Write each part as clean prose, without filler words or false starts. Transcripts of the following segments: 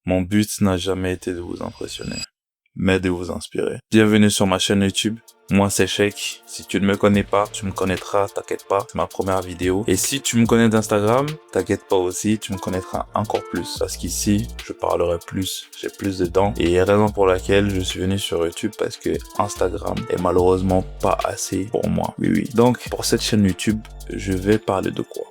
Mon but n'a jamais été de vous impressionner, mais de vous inspirer. Bienvenue sur ma chaîne YouTube. Moi, c'est Sheikh. Si tu ne me connais pas, tu me connaîtras, t'inquiète pas, c'est ma première vidéo. Et si tu me connais d'Instagram, t'inquiète pas aussi, tu me connaîtras encore plus. Parce qu'ici, je parlerai plus, j'ai plus de temps. Et raison pour laquelle je suis venu sur YouTube, parce que Instagram est malheureusement pas assez pour moi. Oui. Donc, pour cette chaîne YouTube, je vais parler de quoi?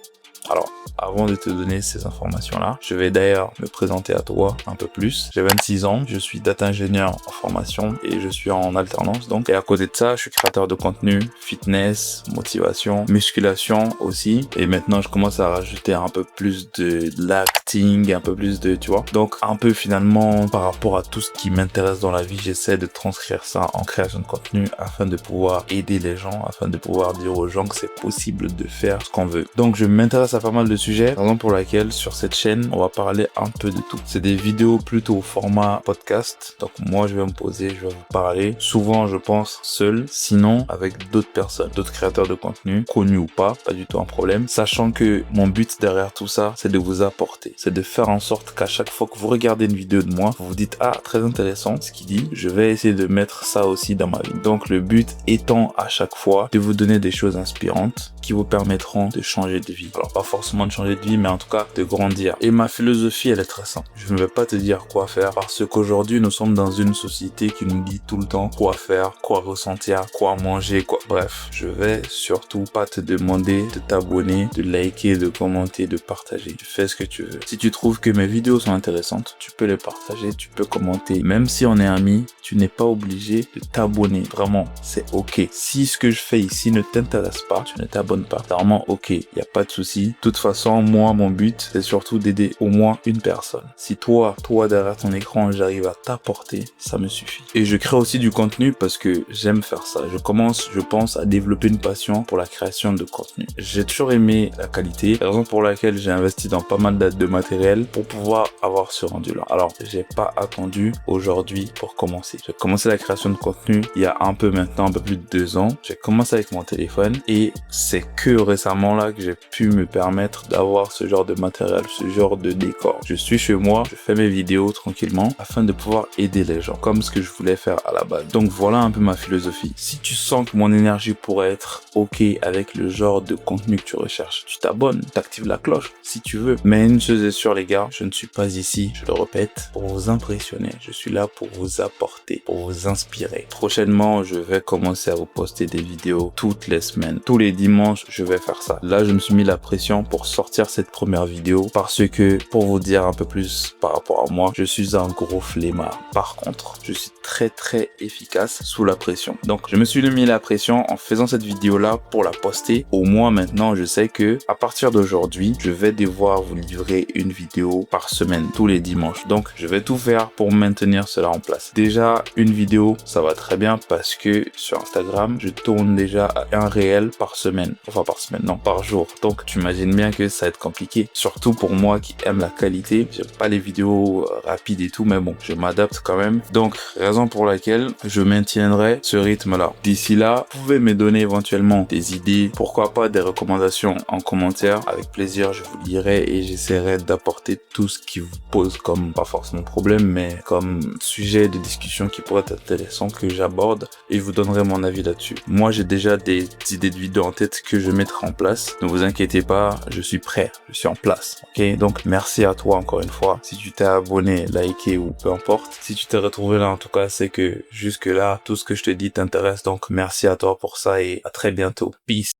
Alors, avant de te donner ces informations-là, je vais d'ailleurs me présenter à toi un peu plus. J'ai 26 ans, je suis data ingénieur en formation et je suis en alternance donc. Et à côté de ça, je suis créateur de contenu, fitness, motivation, musculation aussi. Et maintenant, je commence à rajouter un peu plus de l'acting, un peu plus de, tu vois. Donc, un peu finalement, par rapport à tout ce qui m'intéresse dans la vie, j'essaie de transcrire ça en création de contenu afin de pouvoir aider les gens, afin de pouvoir dire aux gens que c'est possible de faire ce qu'on veut. Donc, je m'intéresse à pas mal de sujets, raison pour laquelle sur cette chaîne, on va parler un peu de tout. C'est des vidéos plutôt au format podcast. Donc, moi, je vais me poser, je vais vous parler. Souvent, je pense seul, sinon avec d'autres personnes, d'autres créateurs de contenu, connus ou pas du tout un problème. Sachant que mon but derrière tout ça, c'est de vous apporter. C'est de faire en sorte qu'à chaque fois que vous regardez une vidéo de moi, vous vous dites, ah, très intéressant ce qu'il dit. Je vais essayer de mettre ça aussi dans ma vie. Donc, le but étant à chaque fois de vous donner des choses inspirantes qui vous permettront de changer de vie. Alors, pas forcément de changer de vie, mais en tout cas de grandir. Et ma philosophie, elle est très simple. Je ne vais pas te dire quoi faire parce qu'aujourd'hui, nous sommes dans une société qui nous dit tout le temps quoi faire, quoi ressentir, quoi manger, quoi. Bref, je vais surtout pas te demander de t'abonner, de liker, de commenter, de partager. Tu fais ce que tu veux. Si tu trouves que mes vidéos sont intéressantes, tu peux les partager, tu peux commenter. Même si on est amis, tu n'es pas obligé de t'abonner. Vraiment, c'est ok. Si ce que je fais ici ne t'intéresse pas, tu ne t'abonnes pas. C'est vraiment ok. Il n'y a pas de souci. De toute façon, moi, mon but, c'est surtout d'aider au moins une personne. Si toi, derrière ton écran, j'arrive à t'apporter, ça me suffit. Et je crée aussi du contenu parce que j'aime faire ça. Je commence, je pense, à développer une passion pour la création de contenu. J'ai toujours aimé la qualité, raison pour laquelle j'ai investi dans pas mal de matériel pour pouvoir avoir ce rendu-là. Alors, j'ai pas attendu aujourd'hui pour commencer. J'ai commencé la création de contenu il y a un peu maintenant, un peu plus de 2 ans. J'ai commencé avec mon téléphone et c'est que récemment là que j'ai pu me permettre d'avoir ce genre de matériel, ce genre de décor. Je suis chez moi, je fais mes vidéos tranquillement afin de pouvoir aider les gens comme ce que je voulais faire à la base. Donc voilà un peu ma philosophie. Si tu sens que mon énergie pourrait être ok avec le genre de contenu que tu recherches, tu t'abonnes, t'actives la cloche si tu veux. Mais une chose est sûre les gars, je ne suis pas ici, je le répète, pour vous impressionner. Je suis là pour vous apporter, pour vous inspirer. Prochainement, je vais commencer à vous poster des vidéos toutes les semaines. Tous les dimanches, je vais faire ça. Là, je me suis mis la pression pour sortir cette première vidéo parce que, pour vous dire un peu plus par rapport à moi, je suis un gros flemmard. Par contre, je suis très efficace sous la pression. Donc, je me suis mis la pression en faisant cette vidéo-là pour la poster. Au moins, maintenant, je sais que à partir d'aujourd'hui, je vais devoir vous livrer une vidéo par semaine, tous les dimanches. Donc, je vais tout faire pour maintenir cela en place. Déjà, une vidéo, ça va très bien parce que sur Instagram, je tourne déjà à un réel par semaine. Enfin, par semaine, non, par jour. Donc, tu imagines bien que ça va être compliqué. Surtout pour moi qui aime la qualité. J'aime pas les vidéos rapides et tout, mais bon, je m'adapte quand même. Donc, raison pour laquelle je maintiendrai ce rythme-là. D'ici là, vous pouvez me donner éventuellement des idées, pourquoi pas des recommandations en commentaire. Avec plaisir, je vous lirai et j'essaierai d'apporter tout ce qui vous pose comme, pas forcément problème, mais comme sujet de discussion qui pourrait être intéressant que j'aborde et je vous donnerai mon avis là-dessus. Moi, j'ai déjà des idées de vidéos en tête que je mettrai en place. Ne vous inquiétez pas, je suis prêt, je suis en place. Ok, donc merci à toi encore une fois. Si tu t'es abonné, liké ou peu importe, si tu t'es retrouvé là en tout cas, c'est que jusque là, tout ce que je te dis t'intéresse. Donc merci à toi pour ça et à très bientôt. Peace.